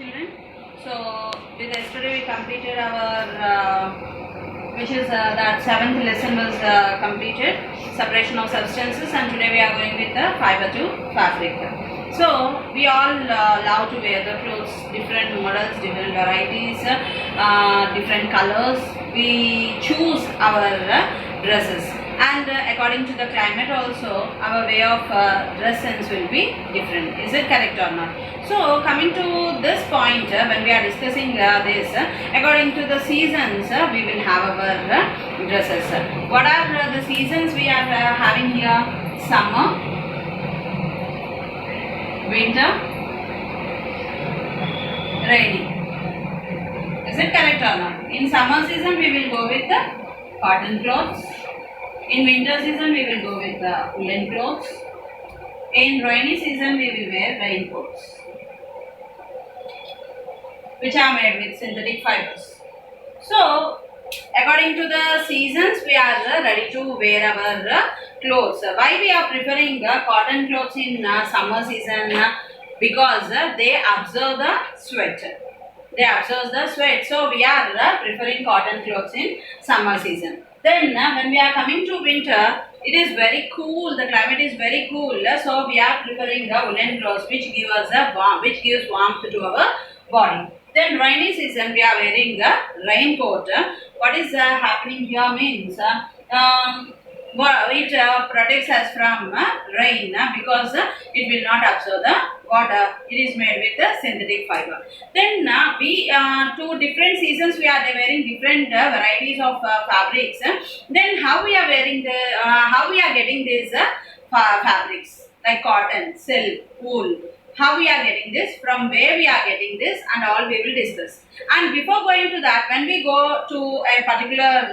children. So with yesterday we completed our which is that seventh lesson was completed, separation of substances, and today we are going with the fiber to fabric. So we all love to wear the clothes, different models, different varieties, different colors. We choose our dresses, and according to the climate also our way of dress sense will be different. Is it correct or not? So coming to this point, when we are discussing this, according to the seasons, we will have our dresses. What are the seasons we are having here? Summer, winter, rainy. Is it correct or not? In summer season we will go with the cotton clothes. In winter season we will go with the woolen clothes. In rainy season we will wear raincoats, which are made with synthetic fibers. So according to the seasons we are ready to wear our clothes. Why we are preferring cotton clothes in summer season? Because they absorb the sweat. They absorb the sweat. So we are preferring cotton clothes in summer season. Then when we are coming to winter, it is very cool. The climate is very cool. So we are preferring the woolen clothes, which give us a warmth, which gives warmth to our body. Then rainy season we are wearing the raincoat. What is happening here means it protects us from rain because it will not absorb the water. It is made with the synthetic fiber. Then we two different seasons we are wearing different varieties of fabrics. Then how we are wearing the how we are getting these fabrics like cotton, silk, wool. How we are getting this, from where we are getting this, and all we will discuss. And before going to that, when we go to a particular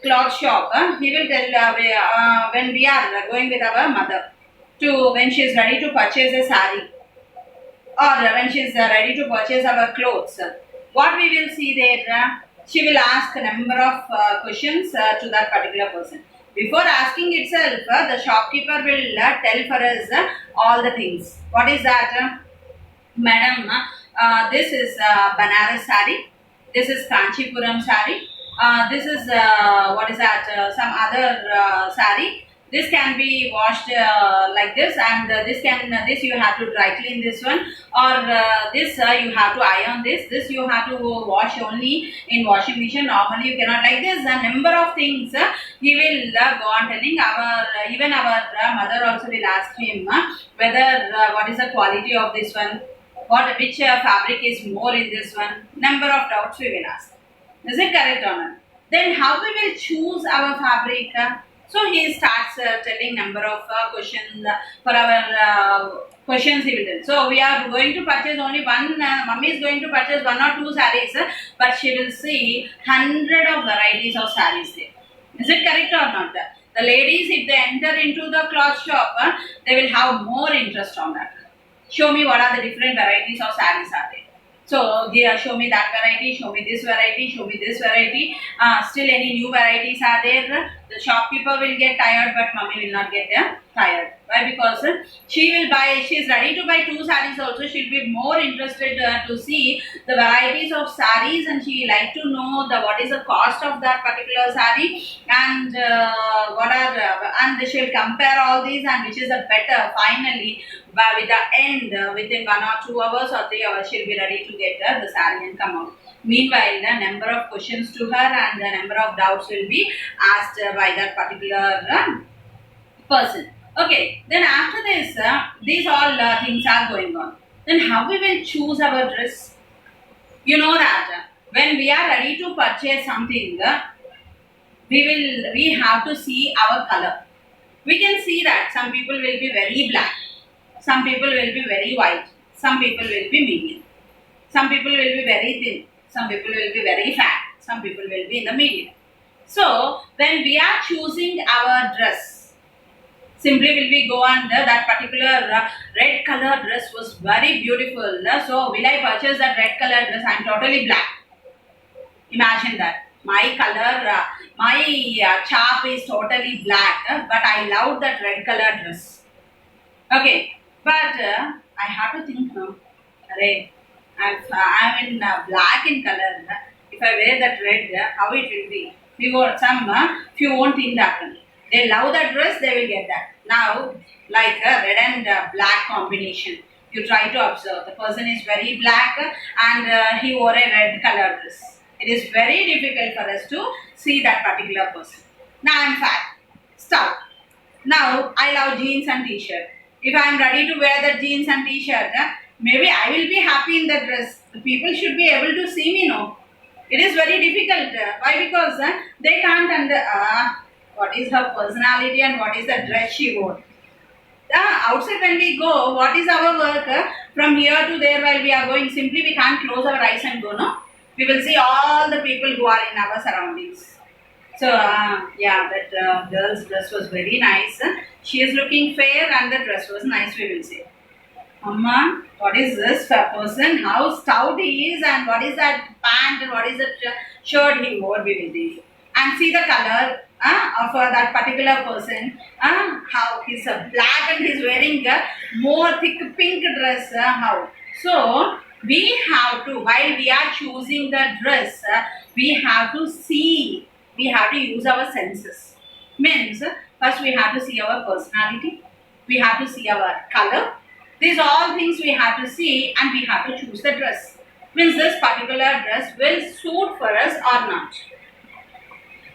cloth shop, he will tell when we are going with our mother to when she is ready to purchase a sari, or when she is ready to purchase our clothes. What we will see there, she will ask a number of questions to that particular person. Before asking itself, the shopkeeper will tell for us all the things. What is that? Madam, this is Banaras sari. This is Kanchipuram sari. This is what is that? Some other sari. This can be washed like this, and this you have to dry clean this one, or this you have to iron this. This you have to wash only in washing machine. Normally you cannot like this. A number of things he will go on telling. Even our mother also will ask him whether what is the quality of this one, which fabric is more in this one. Number of doubts we will ask. Is it correct or not? Then how we will choose our fabric? So he starts telling number of questions for our questions he will tell. So we are going to purchase only one, mummy is going to purchase one or two saris, but she will see 100 of varieties of saris there. Is it correct or not? The ladies, if they enter into the cloth shop, they will have more interest on that. Show me what are the different varieties of saris are there. So show me that variety, show me this variety, show me this variety. Still any new varieties are there. The shopkeeper will get tired, but mummy will not get tired. Why? Because she will buy, she is ready to buy two saris also. She will be more interested to see the varieties of saris, and she like to know what is the cost of that particular sari, and and she will compare all these and which is the better. Finally, with the end, within 1 or 2 hours or 3 hours, she will be ready to get the sari and come out. Meanwhile, the number of questions to her and the number of doubts will be asked by that particular person. Okay, then after this, these all things are going on. Then how we will choose our dress? You know that when we are ready to purchase something, we have to see our color. We can see that some people will be very black, some people will be very white, some people will be medium, some people will be very thin, some people will be very fat, some people will be in the medium. So when we are choosing our dress, simply will we go under that particular red color dress was very beautiful. So will I purchase that red color dress? I am totally black. Imagine that. My color, my chap is totally black, but I love that red color dress. Okay, but I have to think now. Array, I'm in black in color. If I wear that red, how it will be? We got some few won't think that. They love that dress, they will get that. Now, like a red and black combination, you try to observe. The person is very black and he wore a red color dress. It is very difficult for us to see that particular person. Now I am fat, stout. Now I love jeans and t-shirt. If I am ready to wear the jeans and t-shirt, maybe I will be happy in the dress. The people should be able to see me, no? It is very difficult. Why? Because they can't what is her personality and what is the dress she wore. Outside when we go, what is our work? From here to there while we are going, simply we can't close our eyes and go, no? We will see all the people who are in our surroundings. So, yeah, that girl's dress was very nice. She is looking fair and the dress was nice, we will say. Amma, what is this person? How stout he is and what is that pant and what is that shirt he wore, we will see. And see the color of that particular person. How he's black and he's wearing a more thick pink dress. How? So, we have to, while we are choosing the dress, we have to see. We have to use our senses. Means, first we have to see our personality. We have to see our color. These all things we have to see and we have to choose the dress. Means this particular dress will suit for us or not.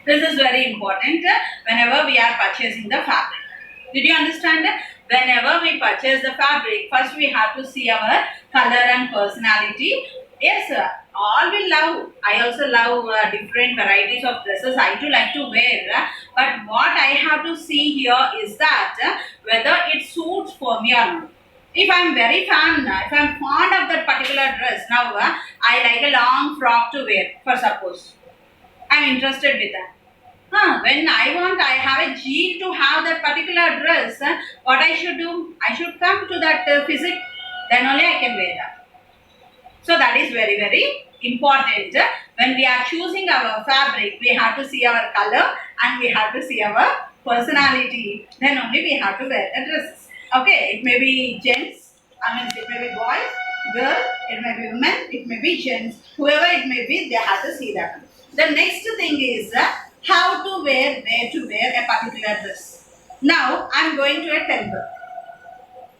This is very important whenever we are purchasing the fabric. Did you understand? Whenever we purchase the fabric, first we have to see our color and personality. Yes, sir. All will love. I also love different varieties of dresses. I too like to wear. But what I have to see here is that whether it suits for me or not. If I am very fan, if I am fond of that particular dress, now I like a long frock to wear, for suppose. I am interested with that. When I have a jean to have that particular dress, what I should do? I should come to that physique, then only I can wear that. So that is very, very important. When we are choosing our fabric, we have to see our color and we have to see our personality. Then only we have to wear the dresses. Okay, it may be gents, it may be boys, girl, it may be women, it may be gents. Whoever it may be, they have to see that. The next thing is how to wear, where to wear a particular dress. Now, I am going to a temple.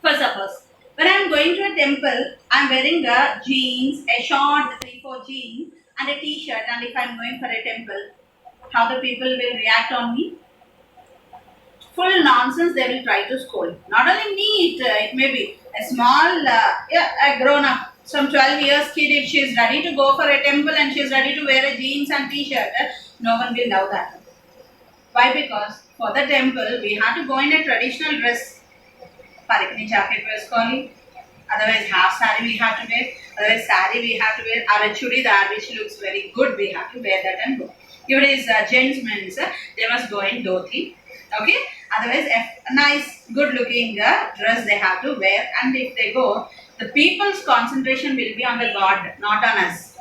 For suppose, when I am going to a temple, I am wearing a jeans, a short 3/4 jeans and a t-shirt, and if I am going for a temple, how the people will react on me? Full nonsense, they will try to scold. Not only me, it may be a small, a grown-up, some 12 years kid, if she is ready to go for a temple and she is ready to wear a jeans and t-shirt, no one will love that. Why? Because for the temple, we have to go in a traditional dress. Parikni jacket wear, otherwise half sari we have to wear, otherwise sari we have to wear, or a chudidar which looks very good, we have to wear that and go. If it is gentlemen's, they must go in dhoti. Okay, otherwise a nice good looking dress they have to wear, and if they go, the people's concentration will be on the God, not on us.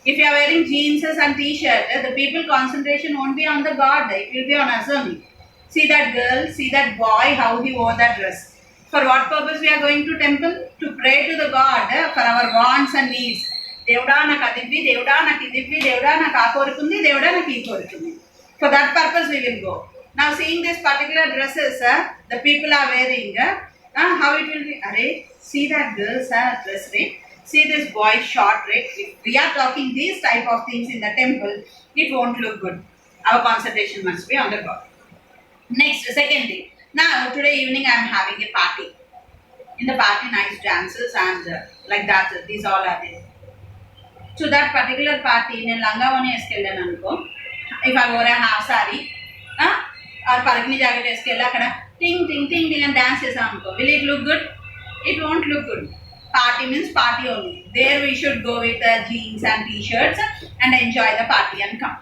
If you are wearing jeans and t-shirt, the people concentration won't be on the God, it will be on us only. See that girl, see that boy, how he wore that dress. For what purpose we are going to temple? To pray to the God for our wants and needs. Devda naku adivvi, devda naku idivvi, devda naku aa korukundi, devda naku ee korukundi. For that purpose we will go. Now seeing these particular dresses, the people are wearing, how it will be? Array, see that girl's dress, right? See this boy's short, right? If we are talking these type of things in the temple, it won't look good. Our concentration must be on the God. Next, second thing. Now, today evening I am having a party. In the party, nice dances and like that, these all are there. To that particular party, in Langavani Eskellan, if I wore a half sari, or Parikni jacket Eskella, ting, ting, ting, ting, and dances, will it look good? It won't look good. Party means party only. There we should go with jeans and t-shirts and enjoy the party and come.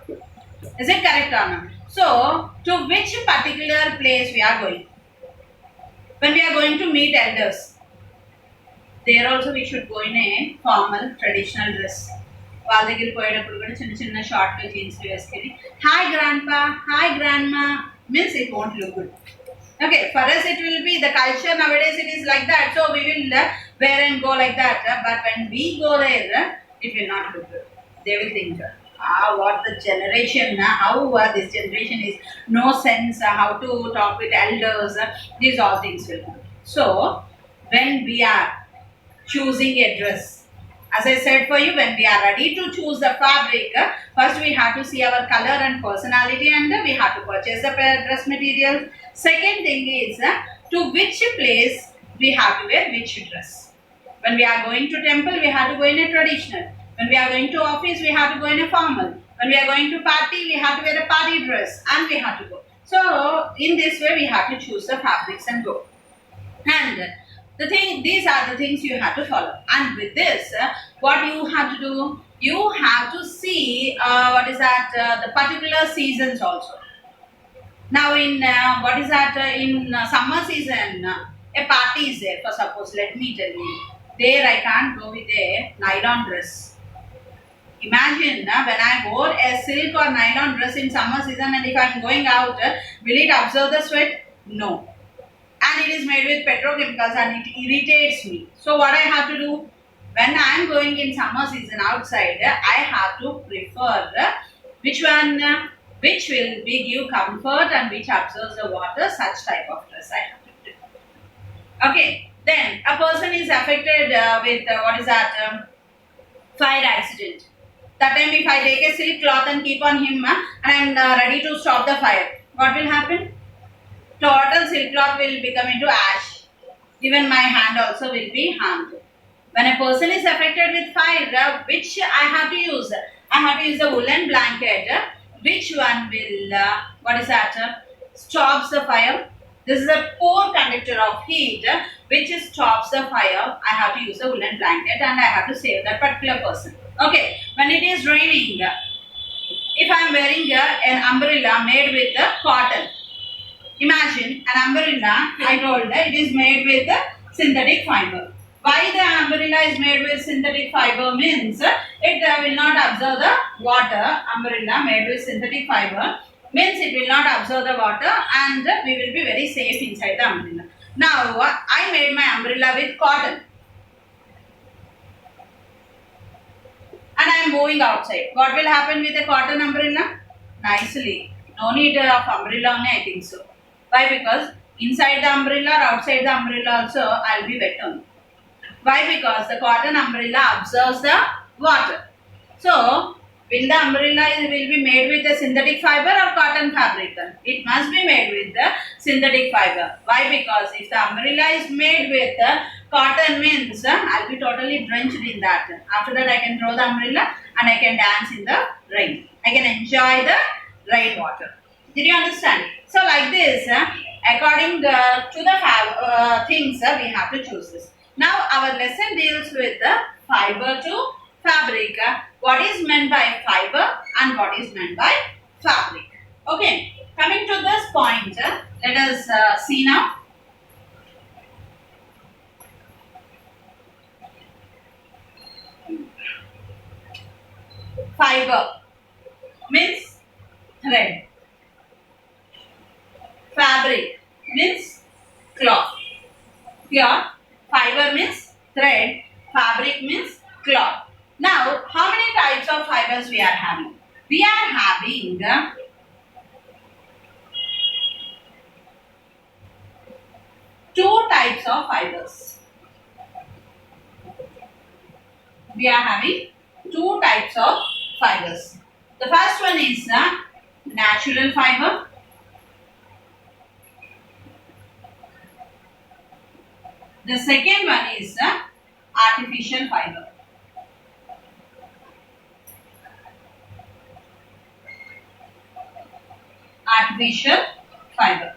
Is it correct or not? So, to which particular place we are going? When we are going to meet elders, there also we should go in a formal traditional dress. వాళ్ళ దగ్గరికి పోయేటప్పుడు కూడా చిన్న చిన్న short jeans వేసుకొని hi grandpa hi grandma means it won't look good. Okay, for us it will be the culture nowadays, it is like that. So we will wear and go like that. But when we go there, it will not look good. They will think, what the generation, how this generation is no sense, how to talk with elders. These all things will come. So, when we are choosing a dress, as I said for you, when we are ready to choose the fabric, first we have to see our color and personality, and we have to purchase the dress material. Second thing is to which place we have to wear which dress. When we are going to temple, we have to go in a traditional. When we are going to office, we have to go in a formal. When we are going to party, we have to wear a party dress, and we have to go. So in this way, we have to choose the fabrics and go. And these are the things you have to follow. And with this, what you have to do, you have to see the particular seasons also. Now in in summer season, a party is there. For suppose, let me tell you, there I can't go with a nylon dress. Imagine when I wore a silk or nylon dress in summer season, and if I am going out, will it absorb the sweat? No. And it is made with petrochemicals and it irritates me. So what I have to do? When I am going in summer season outside, I have to prefer which one, which will give comfort and which absorbs the water, such type of dress I have to do. Okay, then a person is affected with fire accident. That time if I take a silk cloth and keep on him and I am ready to stop the fire, what will happen? Total silk cloth will become into ash. Even my hand also will be harmed. When a person is affected with fire, which I have to use? I have to use a woolen blanket. Which one will, stops the fire? This is a poor conductor of heat, which stops the fire. I have to use a woolen blanket and I have to save that particular person. Okay, when it is raining, if I am wearing an umbrella made with cotton, imagine an umbrella, I told it is made with synthetic fiber. Why the umbrella is made with synthetic fiber means it will not absorb the water. Umbrella made with synthetic fiber means it will not absorb the water and we will be very safe inside the umbrella. Now I made my umbrella with cotton and I am moving outside. What will happen with a cotton umbrella? Nicely. No need of umbrella only, I think so. Why? Because inside the umbrella or outside the umbrella also I will be wet only. Why? Because the cotton umbrella absorbs the water. So, will the umbrella will be made with a synthetic fiber or cotton fabric? It must be made with the synthetic fiber. Why? Because if the umbrella is made with cotton means I will be totally drenched in that. After that I can throw the umbrella and I can dance in the rain. I can enjoy the rainwater. Did you understand? So like this, according to the things, we have to choose this. Now our lesson deals with the fiber to fabric. What is meant by fiber and what is meant by fabric. Okay, coming to this point, let us see now. Fiber means thread. Fabric means cloth. Here, fiber means thread, fabric means cloth. Now, how many types of fibers we are having? We are having two types of fibers. We are having two types of fibers. The first one is natural fiber. The second one is artificial fiber. Artificial fiber.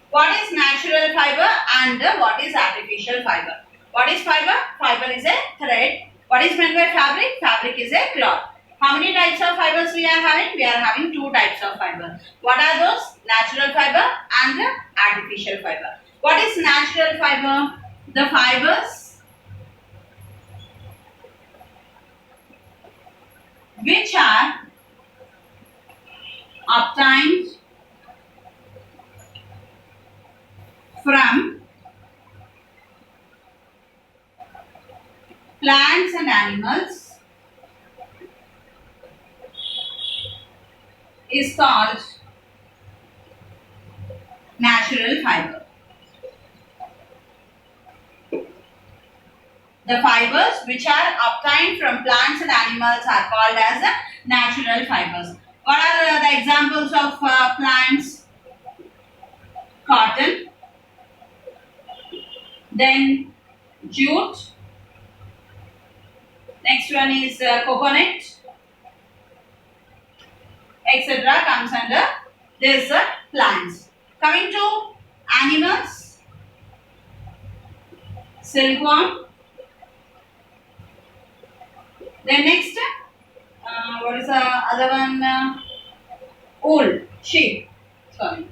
What is natural fiber and what is artificial fiber? What is fiber? Fiber is a thread. What is meant by fabric? Fabric is a cloth. How many types of fibers we are having? We are having two types of fiber. What are those? Natural fiber and artificial fiber. What is natural fiber? The fibers which are obtained from plants and animals is called natural fiber. The fibers which are obtained from plants and animals are called as natural fibers. What are the examples of plants? Cotton, then jute, next one is coconut, etc. comes under this plants. Coming to animals, silkworm, then next what is the other one? Wool, sheep, sorry,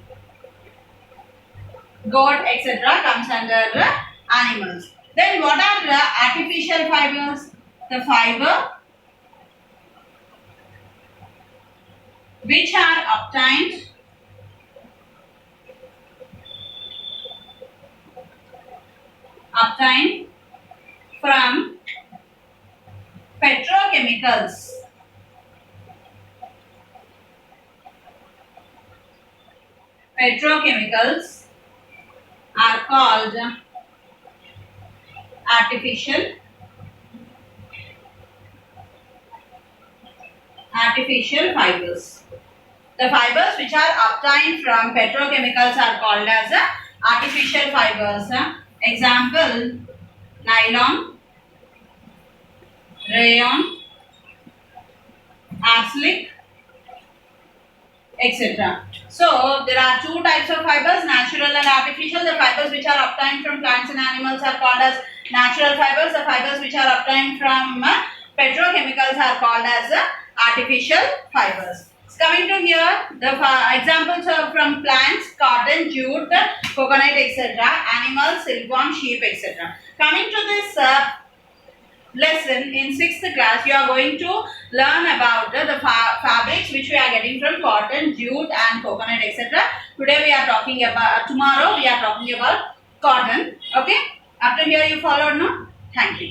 goat, etc. comes under animals. Then what are the artificial fibers? The fiber which are obtained from petrochemicals. Petrochemicals are called artificial fibers. The fibers which are obtained from petrochemicals are called as artificial fibers. Example: nylon, rayon, acrylic, etc. So there are two types of fibers, natural and artificial. The fibers which are obtained from plants and animals are called as natural fibers. The fibers which are obtained from petrochemicals are called as artificial fibers. Coming to here, the examples are from plants: cotton, jute, coconut, etc. Animals: silkworm, sheep, etc. Coming to this lesson in 6th class, you are going to learn about the fabrics which we are getting from cotton, jute and coconut, etc. Today we are talking about, tomorrow we are talking about cotton. Okay, after here you followed, no? Thank you.